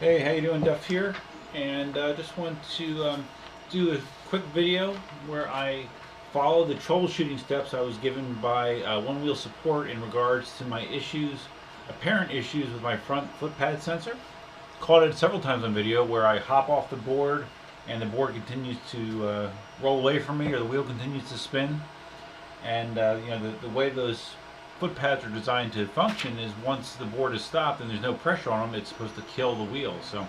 Hey, how you doing? Duff here, and just want to do a quick video where I follow the troubleshooting steps I was given by One Wheel Support in regards to my apparent issues with my front footpad sensor. Caught it several times on video where I hop off the board and the board continues to roll away from me, or the wheel continues to spin. And the way those foot pads are designed to function is once the board is stopped and there's no pressure on them, it's supposed to kill the wheel. So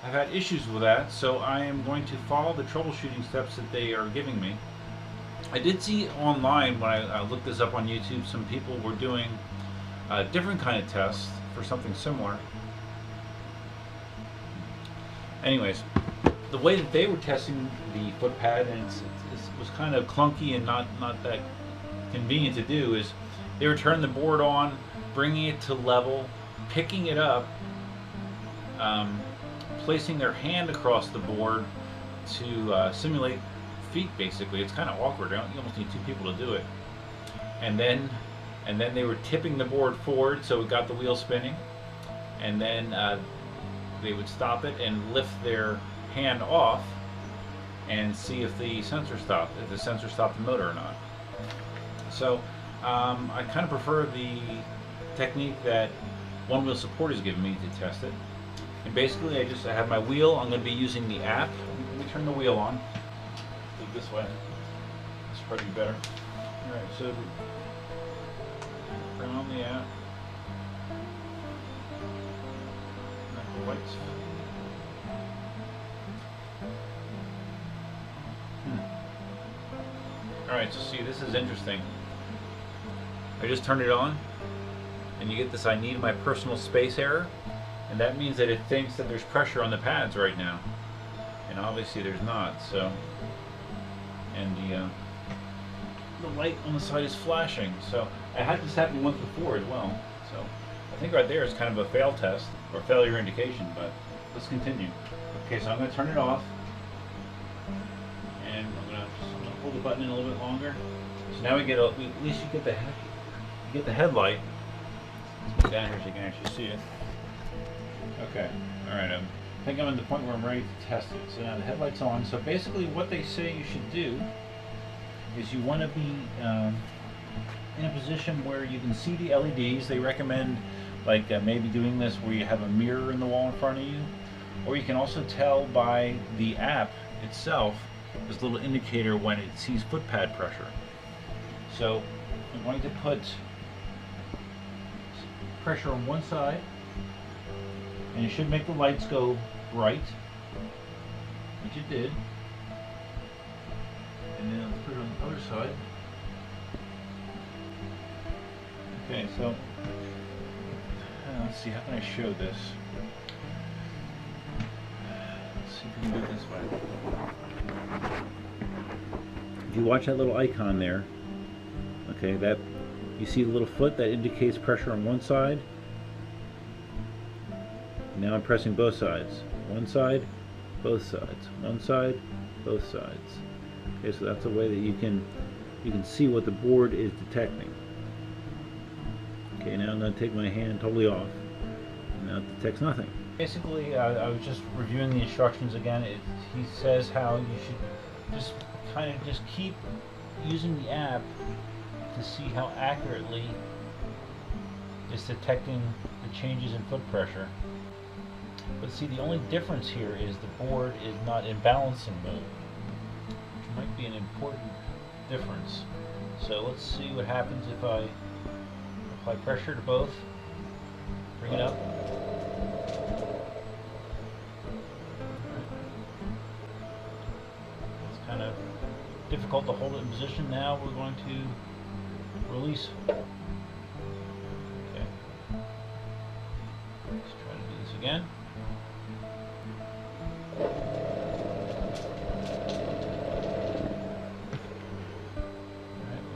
I've had issues with that, so I am going to follow the troubleshooting steps that they are giving me. I did see online when I looked this up on YouTube, some people were doing a different kind of test for something similar. Anyways, the way that they were testing the foot pad, and it was kind of clunky and not that convenient to do, is they were turning the board on, bringing it to level, picking it up, placing their hand across the board to simulate feet. Basically, it's kind of awkward. You almost need two people to do it. And then they were tipping the board forward so it got the wheel spinning, and then they would stop it and lift their hand off and see if the sensor stopped, the motor or not. So I kind of prefer the technique that One Wheel Support has given me to test it. And basically, I have my wheel. I'm going to be using the app. Let me turn the wheel on. Look this way. This will probably be better. All right, so turn on the app. The lights. All right, so see, this is interesting. I just turned it on, and you get this "I need my personal space" error, and that means that it thinks that there's pressure on the pads right now, and obviously there's not. So, and the light on the side is flashing. So I had this happen once before as well. So I think right there is kind of a fail test or failure indication. But let's continue. Okay, so I'm going to turn it off, and I'm going to hold the button in a little bit longer. So now at least you get the headlight. Let's put it down here so you can actually see it. Okay, alright, I think I'm at the point where I'm ready to test it. So now the headlight's on. So basically what they say you should do is you want to be in a position where you can see the LEDs. They recommend maybe doing this where you have a mirror in the wall in front of you, or you can also tell by the app itself. There's a little indicator when it sees foot pad pressure. So I'm going to put pressure on one side, and it should make the lights go bright, which it did. And then let's put it on the other side. Okay, so let's see, how can I show this? Let's see if we can do it this way. If you watch that little icon there, okay, that you see the little foot that indicates pressure on one side. Now I'm pressing both sides. One side, both sides. One side, both sides. Okay, so that's a way that you can see what the board is detecting. Okay, now I'm going to take my hand totally off. Now it detects nothing. Basically, I was just reviewing the instructions again. He says how you should just keep using the app to see how accurately it's detecting the changes in foot pressure. But see, the only difference here is the board is not in balancing mode, which might be an important difference. So let's see what happens if I apply pressure to both. Bring it up. It's kind of difficult to hold it in position. Now we're going to release. Okay. Let's try to do this again. Alright,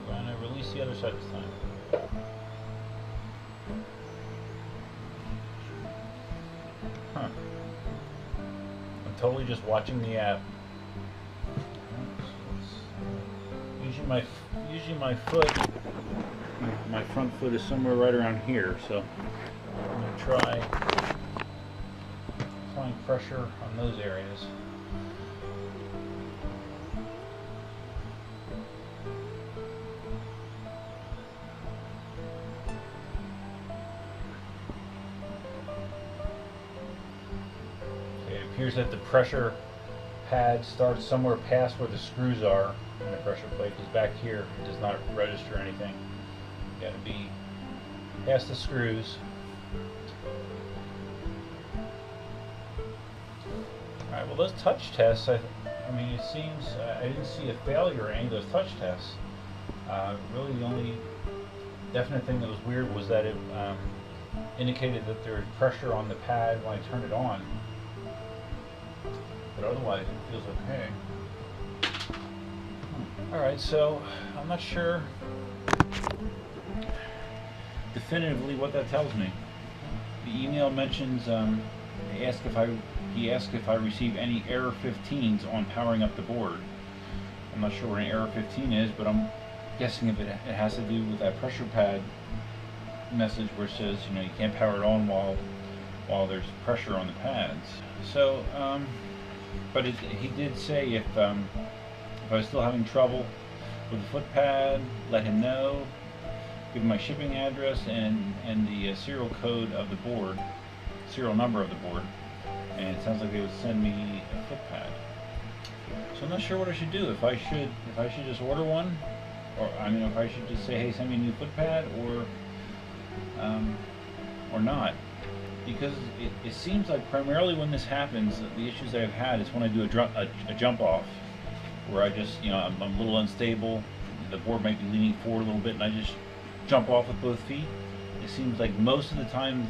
we're going to release the other side this time. Huh. I'm totally just watching the app. Usually my foot my front foot is somewhere right around here, so I'm going to try find pressure on those areas. It appears that the pressure pad starts somewhere past where the screws are in the pressure plate, because back here it does not register anything. You got to be past the screws. Alright, well those touch tests, I mean it seems, I didn't see a failure in any of those touch tests. Really the only definite thing that was weird was that it indicated that there was pressure on the pad when I turned it on. But otherwise it feels okay. Alright, so I'm not sure definitively what that tells me. The email mentions he asked if I receive any error 15s on powering up the board. I'm not sure what an error 15 is, but I'm guessing if it has to do with that pressure pad message where it says, you know, you can't power it on while there's pressure on the pads. So but he did say if I was still having trouble with the foot pad, let him know, give him my shipping address and the serial code of the board, serial number of the board, and it sounds like they would send me a foot pad. So I'm not sure what I should do. If I should just order one, or I mean if I should just say, hey, send me a new foot pad, or not. Because it seems like primarily when this happens, the issues that I've had is when I do a jump off, where I just, you know, I'm a little unstable, the board might be leaning forward a little bit, and I just jump off with both feet. It seems like most of the times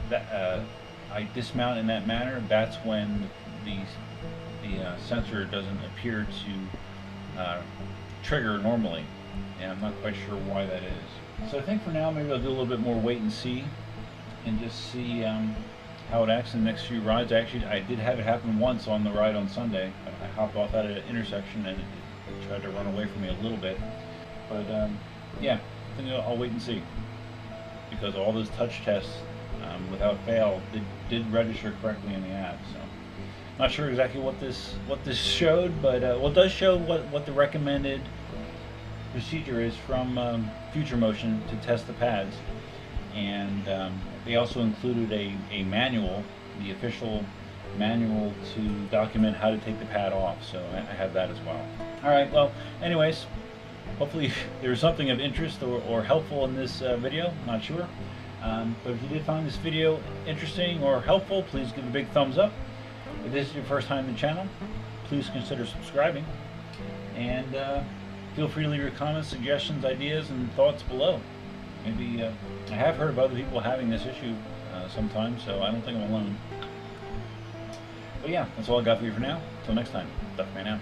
that I dismount in that manner, that's when the sensor doesn't appear to trigger normally, and I'm not quite sure why that is. So I think for now maybe I'll do a little bit more wait and see, and just see how it acts in the next few rides. I did have it happen once on the ride on Sunday. I hopped off at an intersection and it tried to run away from me a little bit. But yeah, I think I'll wait and see, because all those touch tests without fail did register correctly in the app. So not sure exactly what this showed, but well, it does show what the recommended procedure is from Motion to test the pads. And they also included a manual, the official manual to document how to take the pad off, so I have that as well. Alright, well, anyways, hopefully there was something of interest or helpful in this video, not sure. But if you did find this video interesting or helpful, please give it a big thumbs up. If this is your first time in the channel, please consider subscribing. And feel free to leave your comments, suggestions, ideas, and thoughts below. Maybe I have heard of other people having this issue sometimes, so I don't think I'm alone. But yeah, that's all I got for you for now. Until next time, Duckman out.